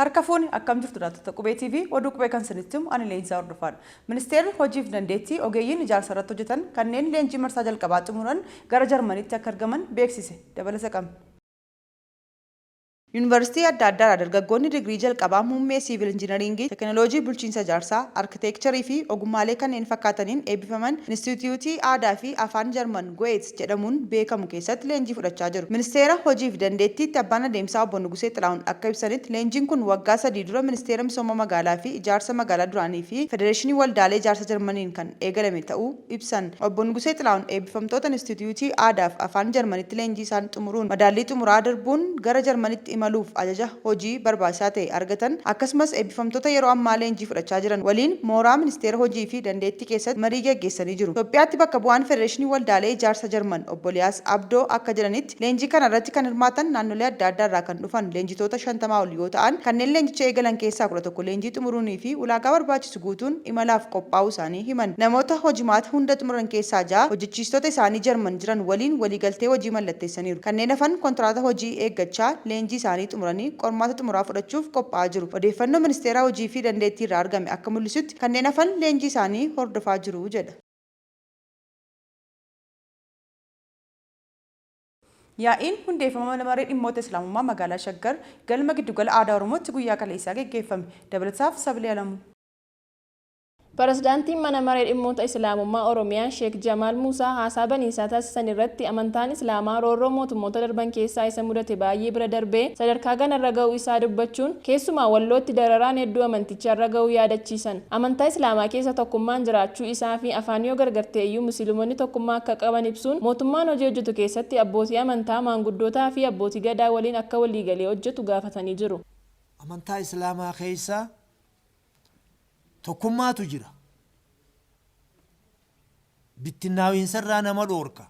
harkafuun akkam jirtu dha qubee TV oduu qubee kan sanittum ani leensaa hordofaan ministeerri hojiif dandeettii ogeeyyiin ijaarsa irratti hojjetan kanneen leenjii marsaa jalqabaa xumuran gara Jarmaniitti akka argaman beeksise dabalasa qaba. University adda addaa dargaggoonni digrii jalqabaa muummee siivil injiinaringii teekinooloojii bulchiinsa ijaarsaa arkitekcherii fi ogummaalee kanneen fakkaataniin eebbifaman Instituutii Aadaa fi Afaan Jarman Goetz jedhamuun beekamu keessatti leenjii fudhachaa jiru. Ministeera hojiif dandeettiitti abbaan adeemsaa obbo Nugusee Xilaahun akka ibsanitti leenjiin kun waggaa 3 dura ministeera misooma magaalaa fi ijaarsa magaalaa duraanii fi federeeshinii waldaalee ijaarsa Jarmaniin kan eegalame ta'uu ibsan. Obbo Nugusee Xilaahun eebbifamtoota Instituutii Aadaa fi Afaan Jarmaniitti leenjii isaan xumuruun madaallii xumuraa darbuun gara Jarmaniitti maluuf ajaja hojii barbaachisaa ta'e argatan akkasumas eebbifamtoota yeroo ammaa leenjii fudhachaa jiran waliin mooraa ministeera hojii fi dandeettii keessatti marii gaggeessanii jiru. Itoophiyaatti bakka bu'aan federeeshinii waldaalee ijaarsa Jarman obbo Liyaas Abdoo akka jedhanitti leenjii kana irratti kan hirmaatan naannolee adda addaa irraa kan dhufan leenjitoota 50 ol yoo ta'an kanneen leenjicha eegalan keessaa 11 leenjii xumuruunii fi ulaagaa barbaachisu guutuun imalaaf qophaa'uu isaanii himan. Namoota hojimaata hunda xumuran keessaa 6 hojjechiistota isaanii Jarman jiran waliin waliigaltee hojii mallatteessaniiru. Kanneen hafan kontiraataa hojii eeggachaa leenjii isaanii xumuranii qormaata xumuraa fudhachuuf qophaa'aa jiru. Odeeffannoo ministeera hojii fi dandeettii irraa argame akka mul'isutti kanneen hafan leenjii isaanii hordofaa jiru jedha. Yaa'iin hundeeffama mana maree dhimmoota Islaamummaa magaalaa Shaggar galma giddugala aadaa Oromootti guyyaa kaleessaa gaggeeffame. Dabalataaf Sablee Alamuu. Pirezidaantiin mana maree dhimmoota Islaamummaa Oromiyaa Sheek Jamaal Muusaa haasaa baniisaa taasisan irratti amantaan Islaamaa roorroo mootummoota darban keessaa isa mudate baay'ee bira darbee sadarkaa ganarra ga'uu isaa dubbachuun keessumaa wallootti dararaan hedduu amanticharra ga'uu yaadachiisan. Amantaa Islaamaa keessa tokkummaan jiraachuu isaa fi afaan yoo gargarte iyyuu musliimonni tokkummaa akka qaban ibsuun mootummaan hojii hojjetu keessatti abbootii amantaa maanguddootaa fi abbootii gadaa waliin akka waliigalee hojjetu gaafatanii jiru. Amantaa Islaamaa keessa tokkummaatu jira. Bittinnaawwiinsarraa nama dhoorka.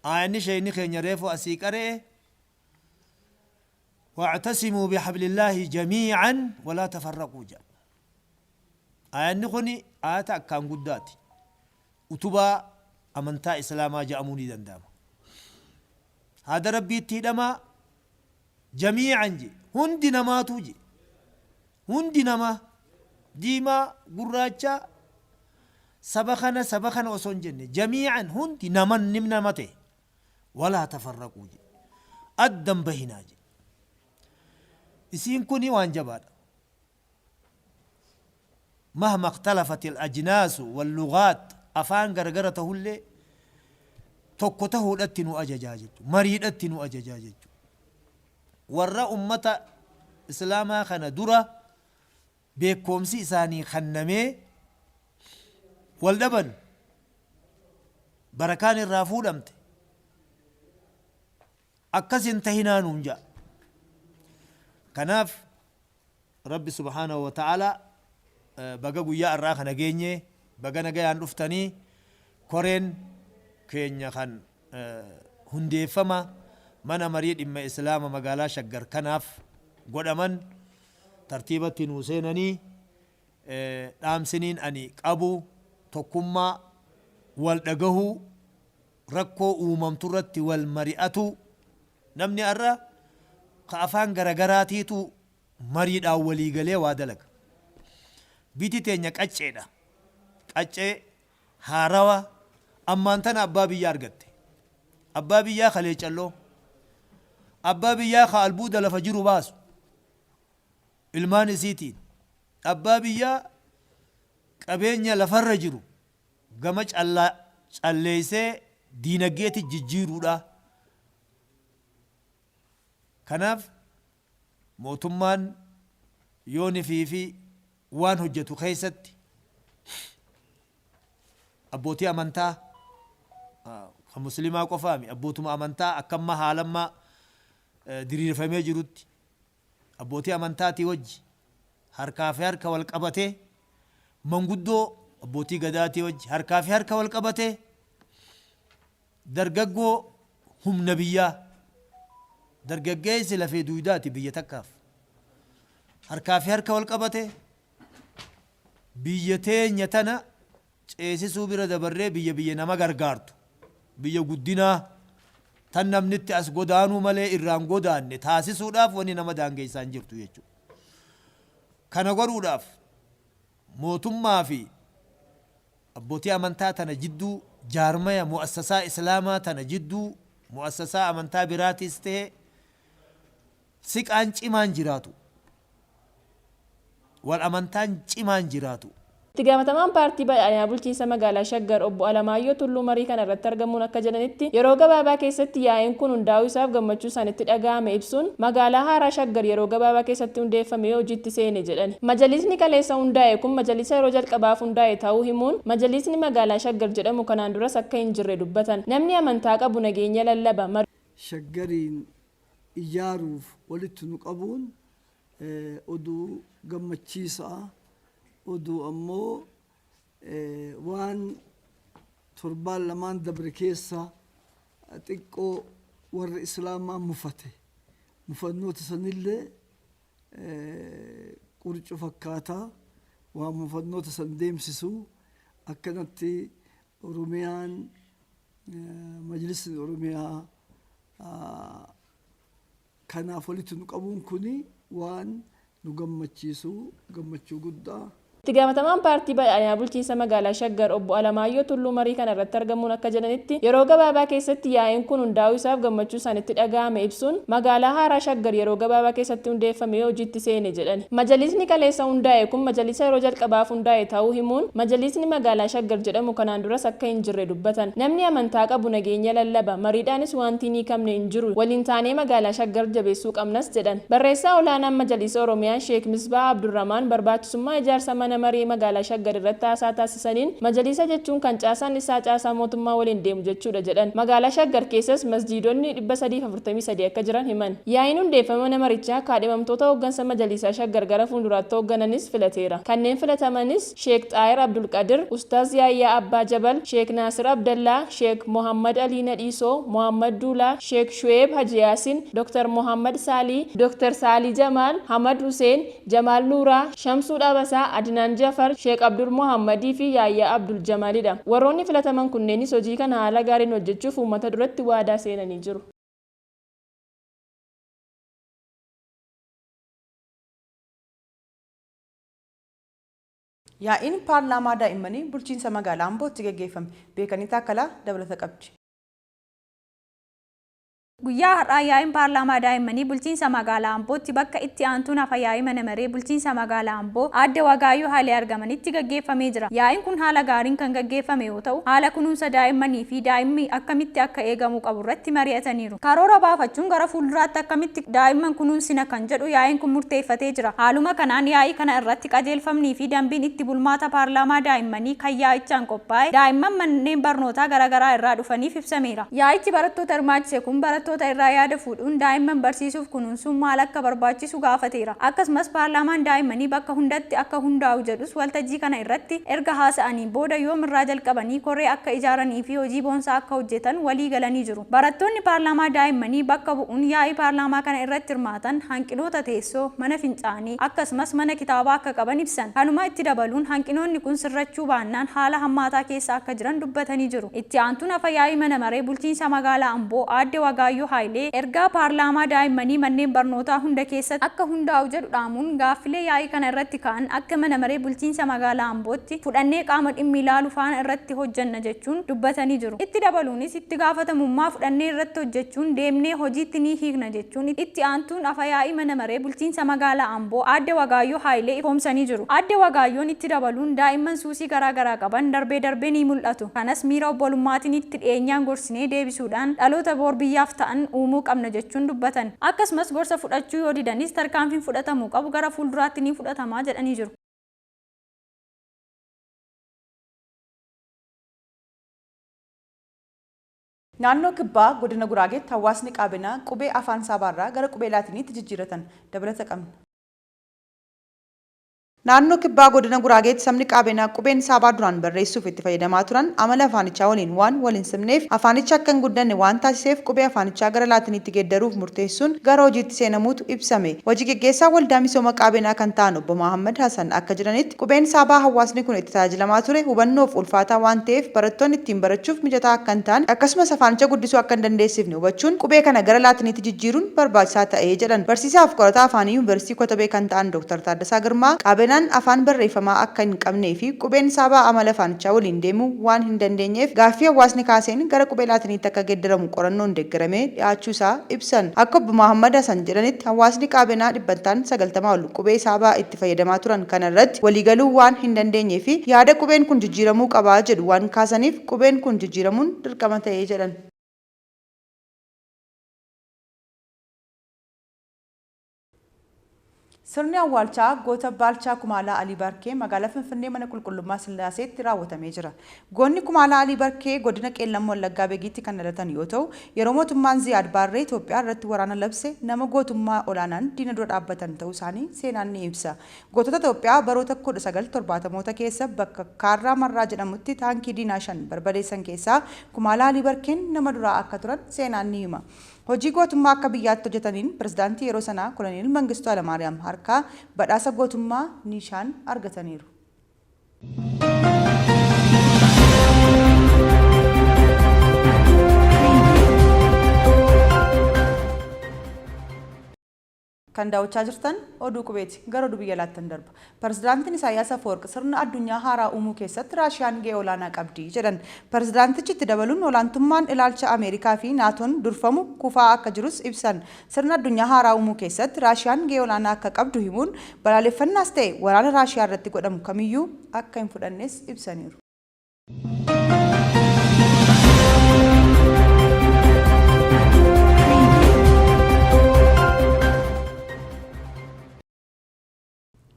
Aayinni sheeyni keenya reefu asii qaree wa'tasimuu bihablillaahi jamiican walaa tafarraquu jedha. Aayinni kuni aayata akkaan guddaati. Utubaa amantaa Islaamaa jedhamuu ni danda'ama. Haada rabbiitti hidhamaa jamiican je hundi namaatu je hundi nama diimaa gurraacha saba kana osoo hin jenne jamiican hundi nama ta'e walaa tafarraquu je addan bahinaa je isiin kuni waan jabaadha. مهما اختلفت الأجناس واللغات أفان غرغرة تهولي توكته لتنو أججاجج مريد لتنو أججاجج ورا أمة إسلاما خنا درة بكومسي إساني خنمي والدبن بركان الرافود أمت أكس انتهينا نونجا كناف رب سبحانه وتعالى بقى قويا الراخ نجيني بقى نجي عن رفتني كورين كينيا خان هندي فما منا مريد إما إسلام مقالا شجر كناف قدمن ترتيبة نوسينني دام سنين أني أبو تكما والدقه ركو وممترت والمرئة نمني أرى خافان غرغراتيتو مريد أولي قلي وادلك بيتي تينيك أجينا أجي هاروا أما أنتنا أبابي يارغت أبابي يا خليج الله أبابي يا خالبود لفجروا باسو ilmaan isiitiin abbaa biyyaa qabeenya lafarra jiru gama calleessee diinagdeetti jijjiiruudha. Kanaaf mootummaan yoon fi waan hojjetu keessatti abbootii amantaa kan musliimaa qofaami abbootuma amantaa akkamma haalammaa diriirfamee jirutti abbootii amantaatii wajji harkaa fi harka wal qabatee manguddoo abbootii gadaatii wajji harkaa fi harka wal qabatee dargaggoo humna biyyaa dargaggeessi lafee duudaati biyya takkaaf harkaa fi harka wal qabatee biyya teenya tana ceesisuu bira dabarree biyya nama gargaartu biyya guddinaa tan namnitti as godaanuu malee irraan godaanne taasisuudhaaf wanni nama daangeessaa hin jirtu jechuudha. Kana godhuudhaaf mootummaa fi abbootii amantaa tana jidduu jaarmaya mu'assasaa islaamaa tana jidduu mu'assasaa amantaa biraatis ta'e siqaan cimaan jiraatu wal amantaan cimaan jiraatu. Itti gaafatamaan paartii badhaadhinaa bulchiinsa magaalaa Shaggar obbo Alamaayyoo Tulluu marii kana irratti argamuun akka jedhanitti yeroo gabaabaa keessatti yaa'iin kun hundaa'uu isaaf gammachuu isaanitti dhaga'ame ibsuun magaalaa haaraa Shaggar yeroo gabaabaa keessatti hundeeffamee hojiitti seene jedhani. Majalisni kaleessa hundaa'e kun majalisa yeroo jalqabaaf hundaa'e ta'uu himuun majalisni magaalaa Shaggar jedhamu kanaan duras akka hin jirre dubbatan. Namni amantaa qabu nageenya lallaba. Shaggariin ijaaruuf walitti nu qabuun oduu gammachiisaa. Oduu ammoo waan torbaan lamaan dabre keessa xiqqoo warra islaamaa mufannoota sanillee qurcu fakkaataa waan mufannoota san deemsisu akkanatti Oromiyaan majlisni Oromiyaa kanaaf walitti nu qabuun kuni waan nu gammachiisu gammachuu guddaa. Itti gaafatamaan paartii badhaadhinaa bulchiinsa magaalaa Shaggar obbo Alamaayyoo Tulluu marii kana irratti argamuun akka jedhanitti yeroo gabaabaa keessatti yaa'iin kun hundaa'uu isaaf gammachuu isaanitti dhaga'ame ibsuun magaalaa haaraa Shaggar yeroo gabaabaa keessatti hundeeffamee hojiitti seene jedhani. Majalisni kaleessa hundaa'e kun majalisa yeroo jalqabaaf hundaa'e ta'uu himuun majalisni magaalaa Shaggar jedhamu kanaan duras akka hin jirre dubbatan. Namni amantaa qabu nageenya lallaba. Mariidhaanis wanti ni kamne hin jiru. Waliin taanee magaalaa Shaggar jabeessuu qabnas jedhan. Barreessaa olaanaan majalisa Oromiyaa Sheek Misbaa Abdurrahmaan barbaachisummaa ijaarsa mana marii magaalaa Shaggar irratti haasaa taasisaniin majalisa jechuun kan caasaan isaa caasaa mootummaa waliin deemu jechuudha jedhan. Magaalaa Shaggar keessas masjiidonni 343 akka jiran himan. Yaa'iin hundeeffama mana marichaa kaadhimamtoota hooggansa majalisaa Shaggar gara fuulduraatti hooggananis filateera. Kanneen filatamanis Sheek Xaayir Abdul Qadir, Ustaaz Yaayyaa Abbaa Jabal, Sheek Naasir Abdallaa, Sheek Mohammad Ali Nadhiisoo, Mohammad Duulaa, Sheek Shu'eeb Haji Yaasin, Dr. Mohammad Saalii, Dr. Saalii Jamaal, Hamad Hussein, Jamaal Nuuraa, Shamsuu Dhabasaa, Adnaan Jafar, Sheek Abdul Mohammadii fi Yaayyaa Abdul Jamalidha. Warroonni filataman kunneenis hojii kana haala gaariin hojjechuuf uummata duratti waadaa seenanii jiru. Yaa'iin paarlaamaa daa'immanii bulchiinsa magaalaa Ambootti gaggeeffame. Beekanii Taakkalaa dabalata qabdi. Guyyaa har'aa yaa'iin paarlaamaa daa'immanii bulchiinsa magaalaa Ambootti bakka itti aantuun hafa yaa'ii mana maree bulchiinsa magaalaa Amboo aadde Wagaayyoo Haalee argamanitti gaggeeffamee jira. Yaa'iin kun haala gaariin kan gaggeeffame yoo ta'u, haala kunuunsa daa'immanii fi daa'imni akkamitti akka eegamuu qabu irratti mari'ataniiru. Karoora baafachuun gara fuulduraatti akkamitti daa'imman kunuunsina kan jedhu yaa'iin kun murteeffatee jira. Haaluma kanaan yaa'ii kana irratti qajeelfamnii fi dambiin itti bulmaata paarlaamaa daa'immanii kan yaa'ichaan qophaa'e daa'imman manneen barnootaa garaagaraa irraa dhufaniif ibsameera. Yaa'ichi barattoota hirmaachise kun barattoota irraa yaada fuudhuun daa'imman barsiisuuf kunuunsuun maal akka barbaachisu gaafateera. Akkasumas paarlaamaan daa'immanii bakka hundatti akka hundaa'u jedhus waltajjii kana irratti erga haasa'anii booda yoomirraa jalqabanii koree akka ijaaranii fi hojii boonsaa akka hojjetan walii galanii jiru. Barattoonni paarlaamaa daa'immanii bakka bu'uun yaa'ii paarlaamaa kana irratti hirmaatan hanqinoota teessoo, mana fincaanii akkasumas mana kitaabaa akka qaban ibsan. Kanuma itti dabaluun hanqinoonni kun sirrachuu baannaan haala hammaataa keessa akka jiran dubbatanii jiru. Itti aantuun hafa yaa'ii mana maree bulchiinsa magaalaa Amboo aadde Wagaayyoo Haayilee ergaa paarlaamaa daa'immanii manneen barnootaa hunda keessatti akka hundaa'u jedhu dhaamuun gaaffilee yaa'ii kana irratti ka'an akka mana maree bulchiinsa magaalaa Ambootti fudhannee qaama dhimmi ilaalu faana irratti hojjanna jechuun dubbatanii jiru. Itti dabaluunis itti gaafatamummaa fudhannee irratti hojjechuun deemnee hojiitti ni hiikna jechuun itti aantuun hafa yaa'ii mana maree bulchiinsa magaalaa Amboo aadde Wagaayyoo Haayilee ifoomsanii jiru. Aadde Wagaayyoon itti dabaluun daa'imman suusii garaagaraa qaban darbee darbee ni mul'atu. Kanas miira obbolummaatiin itti dhiyeenyaan gorsinee deebisuudhaan dhaloota boor biyyaaf ta'an uumuu qabna jechuun dubbatan. Akkasumas gorsa fudhachuu yoo didanis tarkaanfiin fudhatamuu qabu gara fuulduraatti ni fudhatamaa jedhanii jiru. Naannoo Kibbaa godina Guraageetti hawaasni qaabinaa qubee afaan Saabaarraa gara qubee Laatiniitti jijjiiratan dabalata qabna. Naannoo kibbaa godina Guraageetti sabni Qaabeenaa qubeen saabaa duraan barreessuuf itti fayyadamaa turan amala afaanichaa waan waliin simneef afaanicha akka hin guddanne waan taasiseef qubee afaanichaa gara laatiniitti geeddaruuf murteessuun gara hojiitti seenamuutu ibsame. Hojii gaggeessaa waldaa misooma Qaabeenaa kan ta'an obbo Mahammad Hassan akka jedhanitti qubeen saabaa hawaasni kun itti tajaajilamaa ture hubannoof ulfaataa waan ta'eef barattoonni ittiin barachuuf mijataa akka hin taane akkasumas afaanicha guddisuu akka hin dandeessifne hubachuun qubee kana gara laatiniitti jijjiiruun barbaachisaa ta'ee jedhan. Barsiisaaf qorataa afaanii yuunivarsiitii Kotabee kan ta'an Dr. Taaddasaa Girmaa Qaabeenaan afaan barreeffamaa akka hin qabnee fi qubeen saabaa amala afaanichaa waliin deemuu waan hin dandeenyeef gaaffii hawaasni kaaseen gara qubee laatiniitti akka geeddaramu qorannoon deeggaramee dhiyaachuu isaa ibsan. Akka obbo Mahammad Hassan jedhanitti hawaasni Qaabeenaa dhibbantaan 90 ol qubee saabaa itti fayyadamaa turan kana irratti waliigaluu waan hin dandeenyee fi yaada qubeen kun jijjiiramuu qabaa jedhu waan kaasaniif qubeen kun jijjiiramuun dirqama ta'ee jedhan. Sirni awwaalchaa goota Baalchaa Kumaalaa Alii Barkee magaalaa Finfinnee mana qulqullummaa Sillaaseetti raawwatamee jira. Goonni Kumaalaa Alii Barkee godina Qeellam Wallaggaa Beegiitti kan dhalatan yoo ta'u, yeroo mootummaan Ziyaad Baarree Itoophiyaa irratti waraana labse nama gootummaa olaanaan diina dura dhaabbatan ta'uu isaanii seenaan ni ibsa. Gootota Itoophiyaa baroota 1970moota keessa bakka Kaarraa Marraa jedhamutti taankii diinaa 5 barbadeessan keessaa Kumaalaa Alii Barkeen nama duraa akka turan seenaan ni hima. Hojii gootummaa akka biyyaatti hojjetaniin pirezidaantii yeroo sanaa Koloneel Mangistuu Hayilamaariyaam harkaa badhaasa gootummaa Niishaan argataniiru. Kan daawwachaa jirtan oduu qubeeti gara oduu biyya laattan darba. Pirezidaantiin Isaayyaas Afeworqi sirna addunyaa haaraa uumuu keessatti Raashiyaan gahee olaanaa qabdi jedhan. Pirezidaantichi itti dabaluun olaantummaan ilaalcha Ameerikaa fi Naatoon durfamu kufaa akka jirus ibsan. Sirna addunyaa haaraa uumuu keessatti Raashiyaan gahee olaanaa akka qabdu himuun balaaleffannaas ta'e waraana Raashiyaa irratti godhamu kamiyyuu akka hin fudhannes ibsaniiru.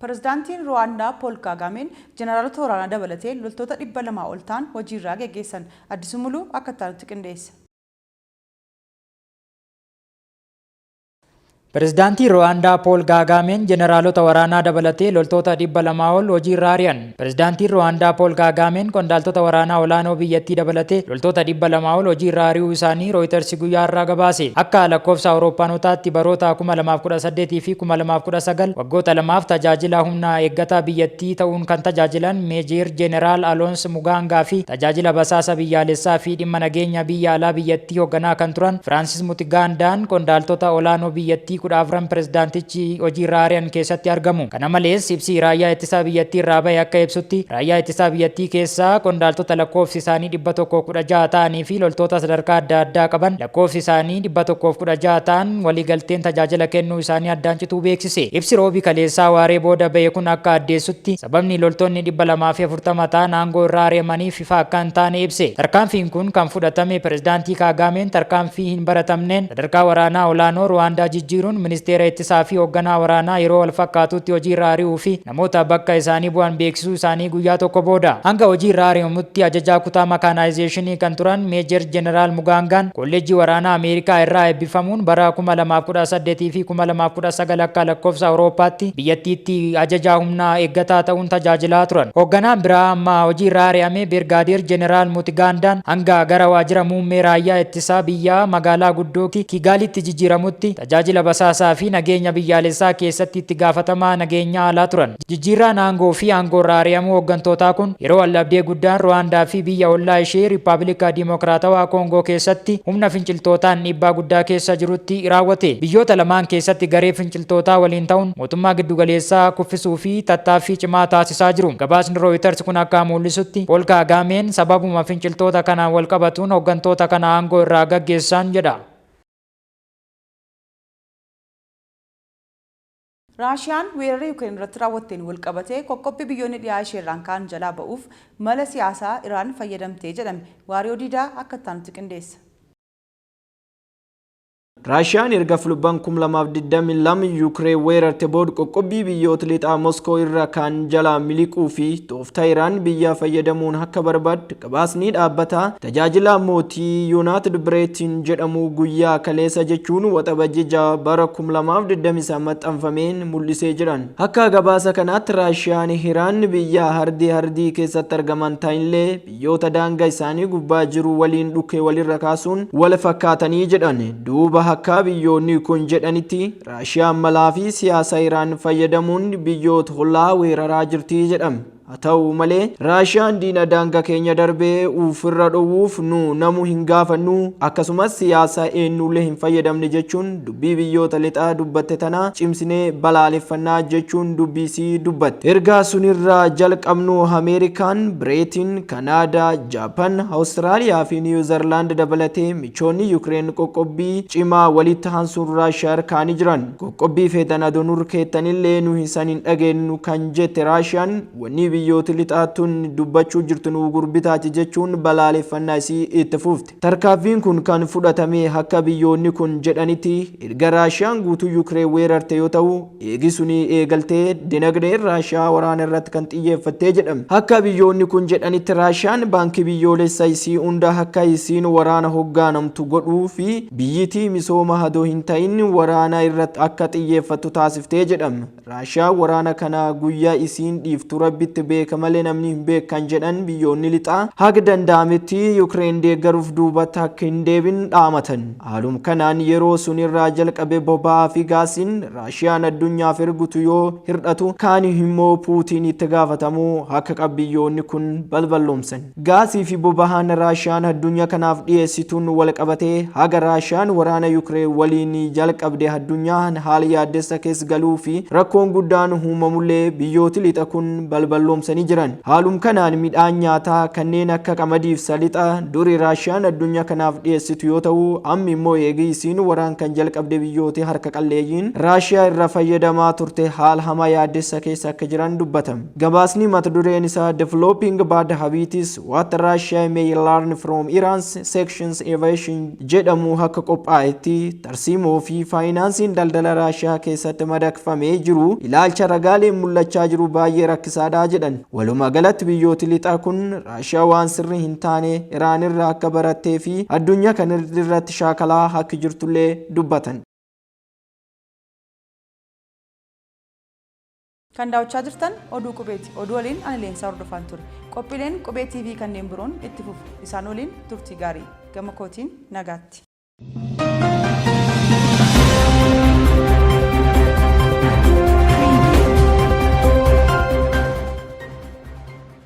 Pirezidaantiin Ruwaandaa Pool Kaagaameen jeneraalota waraanaa dabalatee loltoota 200 ol ta'an hojiirraa geggeessan. Addisuu Muluu akka ta'utti qindeessa. Pirezidaantii Ruwaandaa Pool Kaagaameen jeneraalota waraanaa dabalatee loltoota 200 ol hojiirra ari'an. Pirezidaantiin Ruwaandaa Pool Kaagaameen qondaaltota waraanaa olaanoo biyyattii dabalatee loltoota 200 ol hojiirra ari'uu isaanii Reuters guyyaa har'aa gabaase. Akka lakkoofsa Awurooppaanotaatti baroota 2018 fi 2019 waggoota lamaaf tajaajila humna eeggataa biyyattii ta'uun kan tajaajilan Meejer Jeneraal Aloons Mugaangaa fi tajaajila basaasa biyyaalessaa fi dhimma nageenya biyya alaa biyyattii hoogganaa kan turan Firaansis Mutigandaan qondaaltota olaanoo biyyattii 14 pirezidaantichi hojiirra ari'an keessatti argamu. Kana malees ibsi raayyaa ittisaa biyyattii irraa bahe akka ibsutti raayyaa ittisaa biyyattii keessaa qondaaltota lakkoofsi isaanii 116 ta'anii fi loltoota sadarkaa adda addaa qaban lakkoofsi isaanii 116 ta'an waliigalteen tajaajila kennuu isaanii addaan cituu beeksise. Ibsi roobii kaleessaa waaree booda bahe kun akka addeessutti sababni loltoonni 240 ta'an aangoo irraa ari'amaniif ifa akka hin taane ibse. Tarkaanfiin kun kan fudhatame pirezidaantii Kaagaameen tarkaanfii hin baratamneen sadarkaa waraanaa olaanoo Ruwaandaa jijjiiruun ministeera ittisaa fi hoogganaa waraanaa yeroo wal fakkaatutti hojiirra ari'uu fi namoota bakka isaanii bu'an beeksisuu isaanii guyyaa tokko booda. Hanga hojiirra ari'amutti ajajaa kutaa makaanaayizeeshinii kan turan Meejer Jeneraal Mugaangaan kolleejjii waraanaa Ameerikaa irraa eebbifamuun bara 2018 fi 2019 akka lakkoofsa Awurooppaatti biyyattiitti ajajaa humna eeggataa ta'uun tajaajilaa turan. Hoogganaan biraa amma hojiirra ari'ame Birgaadeer Jeneraal Mutigandaan hanga gara waajjira muummee raayyaa ittisaa biyyaa magaalaa guddoo Kigaalitti jijjiiramutti tajaajila basaasaa fi nageenya biyyaalessaa keessatti itti gaafatamaa nageenya alaa turan. Jijjiirraan aangoo fi aangoo irraa ari'amuu hooggantootaa kun yeroo waldhabdee guddaan Ruwaandaa fi biyya ollaa ishee Riippaabilika Dimokiraatawaa Koongoo keessatti humna finciltootaan dhiibbaa guddaa keessa jirutti raawwate. Biyyoota lamaan keessatti garee finciltootaa waliin ta'uun mootummaa giddugaleessaa kuffisuu fi tattaaffii cimaa taasisaa jiru. Gabaasni Reuters kun akka mul'isutti Pool Kaagaameen sababuma finciltoota kanaan wal qabatuun hooggantoota kana aangoo irraa gaggeessan jedha. Raashiyaan weerara Yuukireen irratti raawwatteen wal qabatee qoqqobbii biyyoonni dhiyaa ishee irraan kaan jalaa ba'uuf mala siyaasaa Iraan fayyadamtee jedhame. Waariyoo Diidaa akka ta'utti qindeessa. Raashiyaan erga fulban 2022 Yuukireen weerarte booda qoqqobbii biyyoota lixaa Moskoo irraa kan jalaa miliquu fi tooftaa Iraan biyyaa fayyadamuun akka barbaadde gabaasni dhaabbata tajaajila mootii Yuunaayitid Bireetiin jedhamu guyyaa kaleessa jechuun waxabajjii bara 2023 maxxanfameen mul'isee jiran. Akka gabaasa kanaatti Raashiyaan Iraan biyya hardii keessatti argaman ta'illee biyyoota daangaa isaanii gubbaa jiru waliin dhukkee walirra kaasuun wal fakkaatanii jedhan. Duuba akka biyyoonni kun jedhanitti Raashiyaan malaa fi siyaasa Iraan fayyadamuun biyyoota hollaa weeraraa jirti jedhama. haa ta'u malee Raashiyaan diina daangaa keenya darbee ofirra dhowwuuf nu namu hin gaafannu akkasumas siyaasa eenyullee hin fayyadamne jechuun dubbii biyyoota lixaa dubbatte tana cimsinee balaaleffannaa jechuun dubbisii dubbatte. Ergaa sunirraa jalqabnu Ameerikaan, Bireetiin, Kanaadaa, Jaapan, Awustiraaliyaa fi Niwuzilaand dabalatee michoonni Yuukireen qoqqobbii cimaa walitti aansuun Raashiyaa harkaanii jiran. Qoqqobbii feetan adoonur keettanillee nu hin dhageenyu kan jette Raashiyaan wanni biyyoota lixaatuun dubbachuu jirtu nu gurbitaati jechuun balaaleffannaa isii itti fufte. Tarkaanfiin kun kan fudhatame akka biyyoonni kun jedhanitti erga Raashiyaan guutuu Yuukireen weerarte yoo ta'u eegi suni eegaltee dinagdeen Raashiyaa waraana irratti kan xiyyeeffattee jedhama. Akka biyyoonni kun jedhanitti Raashiyaan baankii biyyoolessaa isii hunda akka isiin waraana hoogganamtu godhuu fi biyyittii misooma hadoo hin ta'in waraana irratti akka xiyyeeffattu taasiftee jedhama. Raashiyaa waraana kana guyyaa isiin dhiiftu rabbitti beeka malee namni hin beekan jedhan biyyoonni lixaa haga danda'ametti Yuukireen deeggaruuf duubatti akka hin deebin dhaamatan. Haaluma kanaan yeroo sunirraa jalqabe boba'aa fi gaasiin Raashiyaan addunyaaf ergutu yoo hirdhatu kaan immoo Puutiin itti gaafatamuu akka qabbiyyoonni kun balballoomsan. Gaasii fi boba'aan Raashiyaan addunyaa kanaaf dhiyeessituun wal qabatee haga Raashiyaan waraana Yuukireen waliin jalqabde addunyaan haala yaaddessa keessa galuu fi rakkoon guddaan uumamullee biyyooti lixa kun balballoomsanii jiran. Haalum kanaan midhaan nyaataa kanneen akka qamadiif salixa duri Raashiyaan addunyaa kanaaf dhiyeessitu yoo ta'u amma immoo eegii isiin waraan kan jalqabde biyyooti harka qalleeyyiin Raashiyaa irra fayyadamaa turte haala hamaa yaaddessa keessa akka jiran dubbatama. Gabaasni mata dureen isaa Developing Bad Habits What Russia May Learn from Iran's Sanctions Evasion jedhamu akka qophaa'etti tarsiimoo fi faayinaansiin daldala Raashiyaa keessatti madaqfamee jiru ilaalcha ragaaleen mul'achaa jiru baay'ee rakkisaadha jedhan. Walumaa galatti biyyooti lixaa kun Raashiyaa waan sirrii hin taane Iraan irraa akka barattee fi addunyaa kana irratti shaakalaa akka jirtullee dubbatan. Kan daawwachaa jirtan oduu qubeeti. Oduu waliin ani Leensaa hordofaan ture. Qophiileen qubee TV kanneen biroon itti fufu. Isaan waliin turtii gaarii. Gama kootiin nagaatti.